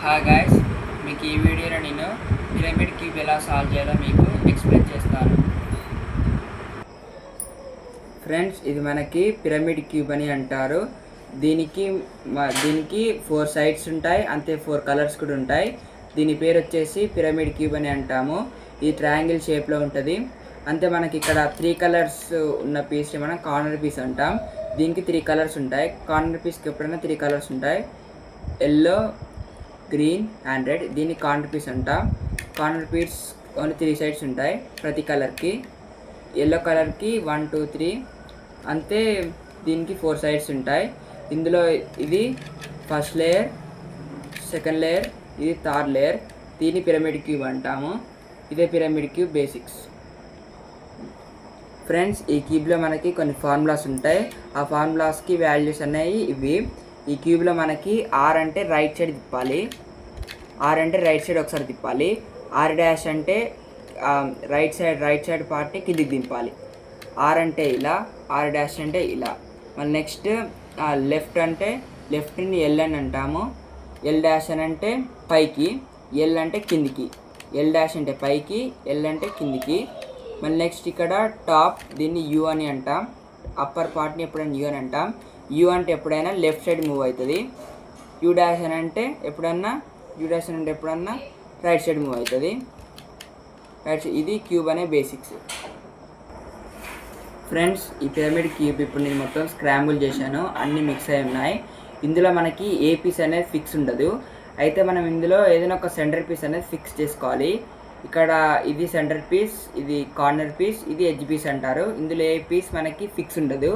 Hi guys, మీకు ఈ వీడియోలో నేను పిరమిడ్ క్యూబ్ ఎలా సాల్వ్ చేయాలో మీకు ఎక్స్ప్లెయిన్ చేస్తాను. ఫ్రెండ్స్, ఇది మనకి పిరమిడ్ క్యూబ్ అని అంటారు. దీనికి 4 సైడ్స్ ఉంటాయి, అంతే 4 కలర్స్ కూడా ఉంటాయి. దీని పేరు వచ్చేసి పిరమిడ్ క్యూబ్ అని అంటాము. ఇది ట్రయాంగిల్ షేప్లో ఉంటుంది. అంతే మనకి ఇక్కడ 3 కలర్స్ ఉన్న పీస్ని మనం కార్నర్ పీస్ అంటాం. దీనికి 3 కలర్స్ ఉంటాయి. కార్నర్ పీస్కి ఎప్పుడైనా 3 కలర్స్ ఉంటాయి, ఎల్లో, గ్రీన్ అండ్ రెడ్. దీన్ని కార్నర్ పీస్ అంటాం. కార్నర్ పీస్ ఓన్లీ 3 సైడ్స్ ఉంటాయి ప్రతి కలర్కి. ఎల్లో కలర్కి 1 2 3 అంతే. దీనికి 4 సైడ్స్ ఉంటాయి. ఇందులో ఇది ఫస్ట్ లేయర్, సెకండ్ లేయర్, ఇది థర్డ్ లేయర్. దీన్ని పిరమిడ్ క్యూబ్ అంటాము. ఇదే పిరమిడ్ క్యూబ్ బేసిక్స్. ఫ్రెండ్స్, ఈ క్యూబ్లో మనకి కొన్ని ఫార్ములాస్ ఉంటాయి. ఆ ఫార్ములాస్కి వాల్యూస్ అనేవి ఇవి. ఈ క్యూబ్లో మనకి ఆర్ అంటే రైట్ సైడ్ తిప్పాలి, ఆర్ అంటే రైట్ సైడ్ ఒకసారి తిప్పాలి, ఆర్ డాష్ అంటే రైట్ సైడ్ పార్ట్ని కిందికి దింపాలి. ఆర్ అంటే ఇలా, ఆర్ డాష్ అంటే ఇలా. మళ్ళీ నెక్స్ట్ లెఫ్ట్ అంటే లెఫ్ట్ని ఎల్ అని అంటాము. ఎల్ డాష్ అని అంటే పైకి, ఎల్ అంటే కిందికి. ఎల్ డాష్ అంటే పైకి, ఎల్ అంటే కిందికి. మళ్ళీ నెక్స్ట్ ఇక్కడ టాప్, దీన్ని యూ అని అంటాం. అప్పర్ పార్ట్ని ఎప్పుడైనా యూ అని అంటాం. యూ అంటే ఎప్పుడైనా లెఫ్ట్ సైడ్ మూవ్ అవుతుంది. యూ డాష్ అని అంటే ఎప్పుడన్నా రైట్ సైడ్ మూవ్ అవుతుంది. ఇది క్యూబ్ అనే బేసిక్స్. ఫ్రెండ్స్, ఈ పిరమిడ్ క్యూబ్ ఇప్పుడు నేను మొత్తం స్క్రాంబుల్ చేశాను, అన్నీ మిక్స్ అయి ఉన్నాయి. ఇందులో మనకి ఏ పీస్ అనేది ఫిక్స్ ఉండదు. అయితే మనం ఇందులో ఏదైనా ఒక సెంటర్ పీస్ అనేది ఫిక్స్ చేసుకోవాలి. ఇక్కడ ఇది సెంటర్ పీస్, ఇది కార్నర్ పీస్, ఇది ఎడ్జ్ పీస్ అంటారు. ఇందులో ఏ పీస్ మనకి ఫిక్స్ ఉండదు.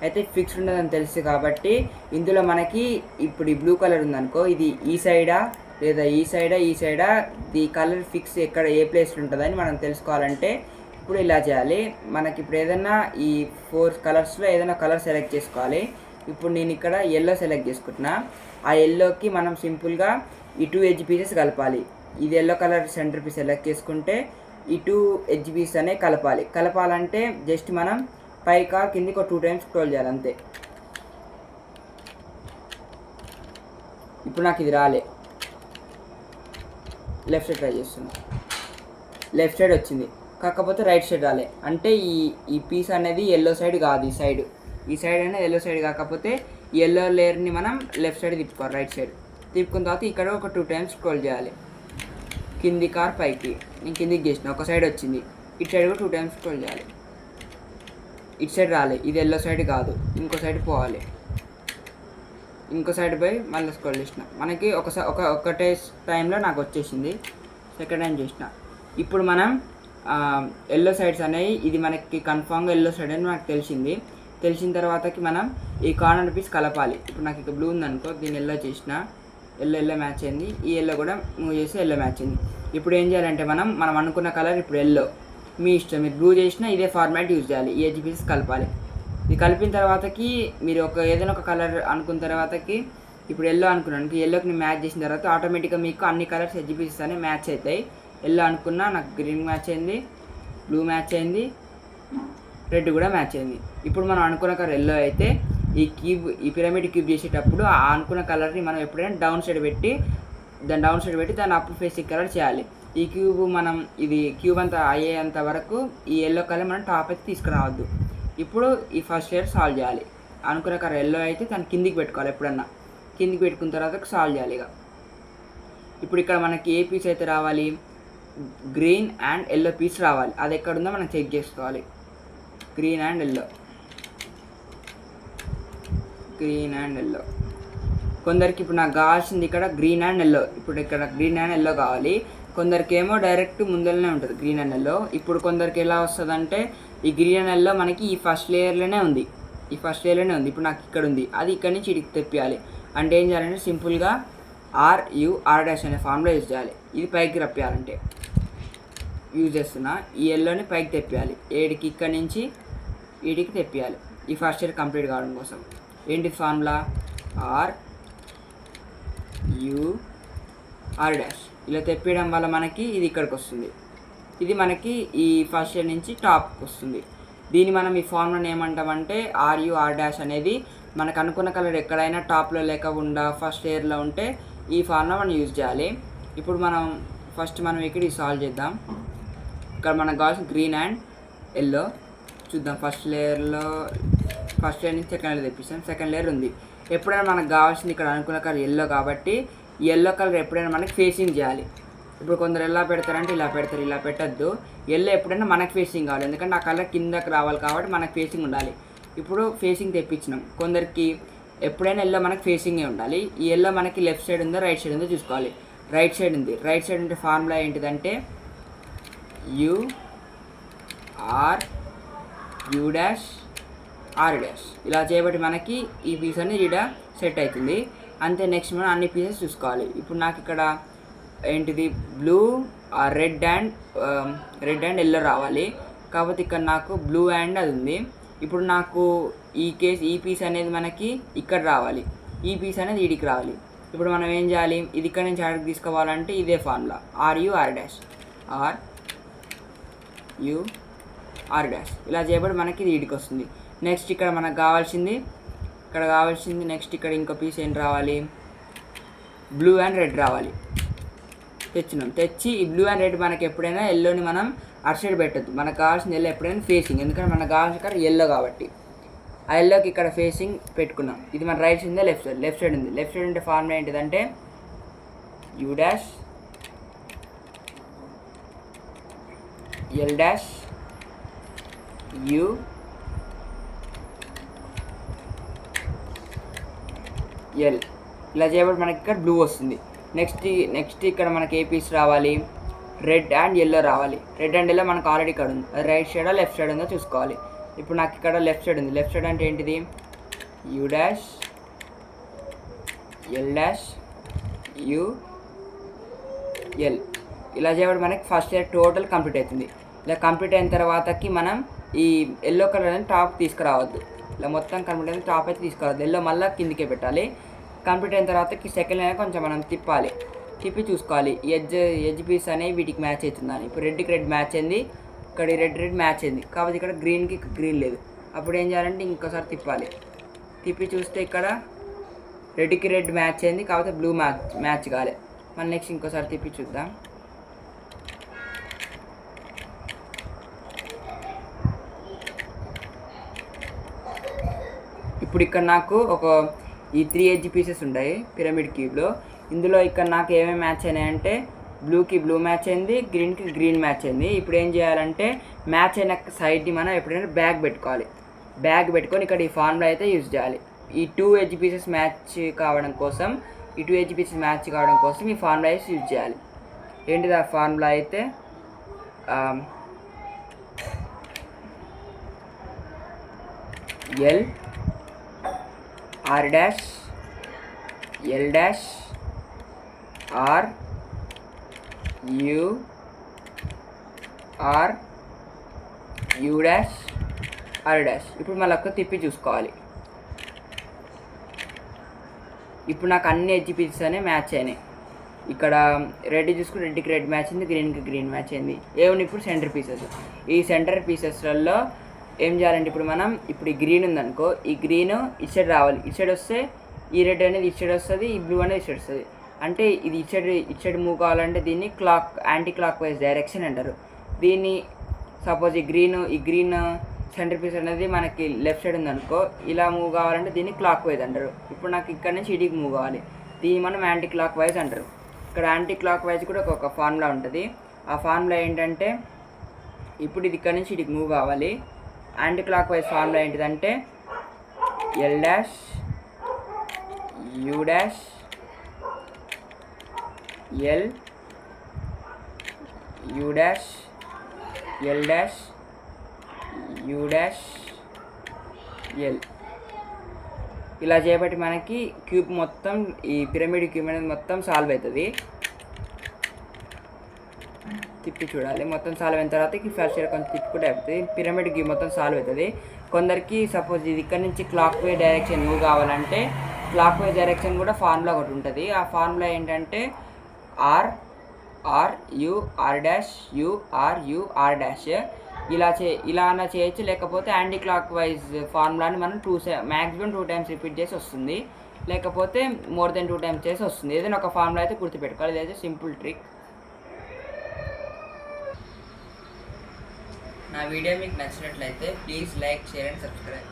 అయితే ఫిక్స్ ఉండదని తెలుసు కాబట్టి ఇందులో మనకి ఇప్పుడు ఈ బ్లూ కలర్ ఉందనుకో, ఇది ఈ సైడా లేదా ఈ సైడా ది కలర్ ఫిక్స్ ఎక్కడ ఏ ప్లేస్లో ఉంటుందని మనం తెలుసుకోవాలంటే ఇప్పుడు ఇలా చేయాలి. మనకి ఇప్పుడు ఏదైనా ఈ 4 కలర్స్లో ఏదైనా కలర్ సెలెక్ట్ చేసుకోవాలి. ఇప్పుడు నేను ఇక్కడ ఎల్లో సెలెక్ట్ చేసుకుంటున్నా. ఆ ఎల్లోకి మనం సింపుల్గా ఈ 2 ఎడ్జ్ పీసెస్ కలపాలి. ఇది yellow colour centre piece select చేసుకుంటే ఈ 2 ఎడ్జ్ పీస్ అనే కలపాలంటే జస్ట్ మనం పైకా కిందికి ఒక 2 టైమ్స్ స్క్రోల్ చేయాలి అంతే. ఇప్పుడు నాకు ఇది రాలే, లెఫ్ట్ సైడ్ ట్రై చేస్తున్నా, లెఫ్ట్ సైడ్ వచ్చింది, కాకపోతే రైట్ సైడ్ రాలే. అంటే ఈ పీస్ అనేది ఎల్లో సైడ్ కాదు, ఈ సైడ్ అనేది ఎల్లో సైడ్ కాకపోతే ఈ ఎల్లో లేయర్ని మనం లెఫ్ట్ సైడ్ తిప్పుకోవాలి, రైట్ సైడ్ తిప్పుకున్న తర్వాత ఇక్కడ ఒక 2 టైమ్స్ స్క్రోల్ చేయాలి, కింది కార్ పైకి. నేను కిందికి చేసిన, ఒక సైడ్ వచ్చింది, ఇటు సైడ్ కూడా 2 టైమ్స్ స్క్రోల్ చేయాలి. ఇటు సైడ్ రాలే, ఇది ఎల్లో సైడ్ కాదు, ఇంకో సైడ్ పోవాలి. ఇంకో సైడ్ పోయి మళ్ళీ స్క్రోల్ చేసిన, మనకి ఒకటే టైంలో నాకు వచ్చేసింది. సెకండ్ టైం చేసిన. ఇప్పుడు మనం ఎల్లో సైడ్స్ అనేవి, ఇది మనకి కన్ఫామ్గా ఎల్లో సైడ్ అని మనకు తెలిసిన తర్వాతకి మనం ఈ కార్నర్ పీస్ కలపాలి. ఇప్పుడు నాకు ఇక బ్లూ ఉందనుకో, దీన్ని ఎల్లో చేసిన, ఎల్లో మ్యాచ్ అయింది. ఈ ఎల్లో కూడా మూవ్ చేసి ఎల్లో మ్యాచ్ అయింది. ఇప్పుడు ఏం చేయాలంటే మనం అనుకున్న కలర్ ఇప్పుడు ఎల్లో, మీ ఇష్టం, మీరు బ్లూ చేసినా ఇదే ఫార్మాట్ యూజ్ చేయాలి. ఈ ఎడ్జ్ పీసెస్ కలపాలి. ఇది కలిపిన తర్వాతకి మీరు ఏదైనా ఒక కలర్ అనుకున్న తర్వాతకి ఇప్పుడు ఎల్లో అనుకున్నాను, ఎల్లోకి మ్యాచ్ చేసిన తర్వాత ఆటోమేటిక్గా మీకు అన్ని కలర్స్ ఎడ్జ్ పీసెస్ అనేవి మ్యాచ్ అవుతాయి. ఎల్లో అనుకున్నా, నాకు గ్రీన్ మ్యాచ్ అయింది, బ్లూ మ్యాచ్ అయింది, రెడ్ కూడా మ్యాచ్ అయింది. ఇప్పుడు మనం అనుకున్న కలర్ ఎల్లో అయితే ఈ పిరమిడ్ క్యూబ్ చేసేటప్పుడు ఆ అనుకున్న కలర్ని మనం ఎప్పుడైనా డౌన్ సైడ్ పెట్టి దాన్ని అప్ ఫేసింగ్ కలర్ చేయాలి. ఈ క్యూబ్ మనం ఇది క్యూబ్ అంతా అయ్యేంత వరకు ఈ ఎల్లో కలర్ మనం టాప్ అయితే తీసుకురావద్దు. ఇప్పుడు ఈ ఫస్ట్ లేయర్ సాల్వ్ చేయాలి. అనుకున్న కలర్ ఎల్లో అయితే దాన్ని కిందికి పెట్టుకోవాలి. ఎప్పుడన్నా కిందికి పెట్టుకున్న తర్వాత సాల్వ్ చేయాలి. ఇప్పుడు ఇక్కడ మనకి ఏ పీస్ అయితే రావాలి, గ్రీన్ అండ్ ఎల్లో పీస్ రావాలి. అది ఎక్కడుందో మనం చెక్ చేసుకోవాలి. Green and yellow. కొందరికి ఇప్పుడు నాకు కావాల్సింది ఇక్కడ గ్రీన్ అండ్ ఎల్లో. ఇప్పుడు ఇక్కడ గ్రీన్ అండ్ ఎల్లో కావాలి. కొందరికి ఏమో డైరెక్ట్ ముందరనే ఉంటుంది గ్రీన్ అండ్ ఎల్లో. ఇప్పుడు కొందరికి ఎలా వస్తుందంటే ఈ గ్రీన్ అండ్ ఎల్లో మనకి ఈ ఫస్ట్ లేయర్లోనే ఉంది. ఇప్పుడు నాకు ఇక్కడ ఉంది, అది ఇక్కడ నుంచి ఇడికి తెప్పియాలి. అంటే ఏం చేయాలంటే సింపుల్గా ఆర్ డాష్ అనే ఫామ్లో యూజ్ చేయాలి. ఇది పైకి రప్పియాలంటే యూజ్ చేస్తున్నా. ఈ ఎల్లోని పైకి తెప్పియాలి, ఏడికి ఇక్కడ నుంచి ఈడికి తెప్పియాలి. ఈ ఫస్ట్ ఇయర్ కంప్లీట్ కావడం కోసం ఏంటి ఫార్ములా, ఆర్ డాష్ ఇలా తెప్పియడం వల్ల మనకి ఇది ఇక్కడికి వస్తుంది. ఇది మనకి ఈ ఫస్ట్ ఇయర్ నుంచి టాప్కి వస్తుంది. దీన్ని మనం ఈ ఫార్ములాని ఏమంటామంటే ఆర్ డాష్ అనేది మనకు అనుకున్న కలర్ ఎక్కడైనా టాప్లో లేకుండా ఫస్ట్ లేయర్లో ఉంటే ఈ ఫార్ములా మనం యూజ్ చేయాలి. ఇప్పుడు ఫస్ట్ మనం ఇక్కడ సాల్వ్ చేద్దాం. ఇక్కడ మనకు కావాల్సిన గ్రీన్ అండ్ ఎల్లో చూద్దాం. ఫస్ట్ లేయర్ నుంచి సెకండ్ లేయర్ తెప్పిస్తాం. సెకండ్ లేయర్ ఉంది. ఎప్పుడైనా మనకు కావాల్సింది ఇక్కడ అనుకున్న కలర్ ఎల్లో కాబట్టి ఈ ఎల్లో కలర్ ఎప్పుడైనా మనకి ఫేసింగ్ చేయాలి. ఇప్పుడు కొందరు ఎలా పెడతారంటే ఇలా పెడతారు, ఇలా పెట్టద్దు. ఎల్లో ఎప్పుడైనా మనకు ఫేసింగ్ కావాలి, ఎందుకంటే ఆ కలర్ కిందకి రావాలి కాబట్టి మనకు ఫేసింగ్ ఉండాలి. ఇప్పుడు ఫేసింగ్ తెప్పించినాం. కొందరికి ఎప్పుడైనా ఎల్లో మనకి ఫేసింగే ఉండాలి. ఈ ఎల్లో మనకి లెఫ్ట్ సైడ్ ఉందో రైట్ సైడ్ ఉందో చూసుకోవాలి. రైట్ సైడ్ ఉంది. రైట్ సైడ్ ఉంటే ఫార్ములా ఏంటిదంటే U R U dash R dash. ఇలా చేయబట్టి మనకి ఈ పీస్ అనేది ఇక్కడ సెట్ అవుతుంది. అంతే. నెక్స్ట్ మనం అన్ని పీసెస్ చూసుకోవాలి. ఇప్పుడు నాకు ఇక్కడ ఏంటిది బ్లూ రెడ్ అండ్ ఎల్లో రావాలి. కాకపోతే ఇక్కడ నాకు బ్లూ అండ్ అది ఉంది. ఇప్పుడు నాకు ఈ పీస్ అనేది మనకి ఇక్కడ రావాలి, ఈ పీస్ అనేది వీడికి రావాలి. ఇప్పుడు మనం ఏం చేయాలి, ఇది ఇక్కడ నుంచి ఆడికి తీసుకోవాలంటే ఇదే formula are dash R dash. ఇలా చేయబడి మనకి ఇది వీడికి వస్తుంది. నెక్స్ట్ ఇక్కడ మనకు కావాల్సింది నెక్స్ట్ ఇక్కడ ఇంకో పీస్ ఏం రావాలి, బ్లూ అండ్ రెడ్ రావాలి. తెచ్చి ఈ బ్లూ అండ్ రెడ్ మనకి ఎప్పుడైనా ఎల్లోని మనం అటు సైడ్ పెట్టద్దు. మనకు కావాల్సిన ఎల్లో ఎప్పుడైనా ఫేసింగ్, ఎందుకంటే మనకు కావాల్సిన కలర్ ఎల్లో కాబట్టి ఆ ఎల్లోకి ఇక్కడ ఫేసింగ్ పెట్టుకున్నాం. ఇది మన రైట్ సైడ్ ఉందా లెఫ్ట్ సైడ్ ఉంది. లెఫ్ట్ సైడ్ ఉంటే ఫార్ములా ఏంటిదంటే you dash L dash U L. ఇలా చేయబడి మనకి ఇక్కడ బ్లూ వస్తుంది. నెక్స్ట్ ఇక్కడ మనకి ఏ పీస్ రావాలి, రెడ్ అండ్ ఎల్లో రావాలి. రెడ్ అండ్ ఎల్లో మనకు ఆల్రెడీ ఇక్కడ ఉంది. అది రైట్ సైడా లెఫ్ట్ సైడ్ ఉందో చూసుకోవాలి. ఇప్పుడు నాకు ఇక్కడ లెఫ్ట్ సైడ్ ఉంది. లెఫ్ట్ సైడ్ అంటే ఏంటిది you dash L dash U L. ఇలా చేయబడి మనకి ఫస్ట్ ఇయర్ టోటల్ కంప్లీట్ అవుతుంది. ఇలా కంప్లీట్ అయిన తర్వాతకి మనం ఈ ఎల్లో కలర్ అనేది టాప్ తీసుకురావద్దు. ఇలా మొత్తం కంప్లీట్ అయిన టాప్ అయితే తీసుకురావద్దు. ఎల్లో మళ్ళీ కిందికే పెట్టాలి. కంప్లీట్ అయిన తర్వాతకి సెకండ్ లైన్ కొంచెం మనం తిప్పి చూసుకోవాలి ఎడ్జ్ పీస్ అనేవి వీటికి మ్యాచ్ అవుతుందని. ఇప్పుడు రెడ్కి రెడ్ మ్యాచ్ అయింది, ఇక్కడ రెడ్ మ్యాచ్ అయింది. కాబట్టి ఇక్కడ గ్రీన్కి గ్రీన్ లేదు. అప్పుడు ఏం చేయాలంటే ఇంకోసారి తిప్పి చూస్తే ఇక్కడ రెడ్కి రెడ్ మ్యాచ్ అయింది, కాకపోతే బ్లూ మ్యాచ్ కాలే. మనం నెక్స్ట్ ఇంకోసారి తిప్పి చూద్దాం. ఇప్పుడు ఇక్కడ నాకు ఈ 3 ఎడ్జ్ పీసెస్ ఉంటాయి పిరమిడ్ క్యూబ్లో. ఇందులో ఇక్కడ నాకు ఏమేమి మ్యాచ్ అయినాయంటే బ్లూకి బ్లూ మ్యాచ్ అయింది, గ్రీన్కి గ్రీన్ మ్యాచ్ అయింది. ఇప్పుడు ఏం చేయాలంటే మ్యాచ్ అయిన సైడ్ని మనం ఎప్పుడైనా బ్యాగ్ పెట్టుకోవాలి. బ్యాగ్ పెట్టుకొని ఇక్కడ ఈ ఫార్ములా అయితే యూజ్ చేయాలి. ఈ 2 ఎడ్జ్ పీసెస్ మ్యాచ్ కావడం కోసం ఈ ఫార్ములా అయితే యూజ్ చేయాలి. ఏంటిది ఆ ఫార్ములా అయితే L R dash L dash R U dash R dash. ఇప్పుడు మళ్ళీ తిప్పి చూసుకోవాలి. ఇప్పుడు నాకు అన్ని ఎడ్జ్ పీసెస్ అనేవి మ్యాచ్ అయినాయి. ఇక్కడ రెడ్ చూసుకుని రెడ్కి రెడ్ మ్యాచ్ అయింది, గ్రీన్కి గ్రీన్ మ్యాచ్ అయింది. ఏమన్నా ఇప్పుడు సెంటర్ పీసెస్. ఈ సెంటర్ పీసెస్లలో ఏం చేయాలంటే ఇప్పుడు ఈ గ్రీన్ ఉందనుకో, ఈ గ్రీన్ ఇటు సైడ్ రావాలి. ఇటు సైడ్ వస్తే ఈ రెడ్ అనేది ఇటు సైడ్ వస్తుంది, ఈ బ్లూ అనేది ఇటు సైడ్ వస్తుంది. అంటే ఇది ఇటు సైడ్ మూవ్ కావాలంటే దీన్ని యాంటీ క్లాక్ వైజ్ డైరెక్షన్ అంటారు. దీన్ని సపోజ్ ఈ గ్రీన్ సెంటర్ పీస్ అనేది మనకి లెఫ్ట్ సైడ్ ఉందనుకో, ఇలా మూవ్ కావాలంటే దీన్ని క్లాక్ వైజ్ అంటారు. ఇప్పుడు నాకు ఇక్కడ నుంచి ఇటుకి మూవ్ కావాలి, దీన్ని మనం యాంటీ క్లాక్ వైజ్ అంటారు. ఇక్కడ యాంటీ క్లాక్ వైజ్ కూడా ఒక ఫార్ములా ఉంటుంది. ఆ ఫార్ములా ఏంటంటే ఇప్పుడు ఇది ఇక్కడ నుంచి ఇటుకి మూవ్ కావాలి. యాంటీ క్లాక్ వైజ్ ఫార్ములా ఏంటిదంటే L dash you dash L U dash L dash you dash L. ఇలా చేయబట్టి మనకి క్యూబ్ మొత్తం ఈ పిరమిడ్ క్యూబ్ అనేది మొత్తం సాల్వ్ అవుతుంది. తిప్పి చూడాలి. మొత్తం సాల్వ్ అయిన తర్వాత ఫస్ట్ ఇయర్ కొంచెం తిప్పుకుంటే అయిపోతుంది. పిరమిడ్ క్యూబ్ మొత్తం సాల్వ్ అవుతుంది. కొందరికి సపోజ్ ఇది ఇక్కడ నుంచి క్లాక్ వైజ్ డైరెక్షన్ మూవ్ కావాలంటే క్లాక్ వైజ్ డైరెక్షన్ కూడా ఫార్ములా ఒకటి ఉంటుంది. ఆ ఫార్ములా ఏంటంటే R U R dash U R dash. ఇలా అన్నా చేయొచ్చు. లేకపోతే యాంటీ క్లాక్ వైజ్ ఫార్ములాని మనం మ్యాక్సిమం 2 టైమ్స్ రిపీట్ చేసి వస్తుంది. లేకపోతే మోర్ దెన్ 2 టైమ్స్ చేసి వస్తుంది. ఏదైనా ఒక ఫార్ములా అయితే గుర్తుపెట్టుకోవాలి. ఇదైతే సింపుల్ ట్రిక్. నా వీడియో మీకు నచ్చినట్లయితే please like, share and subscribe.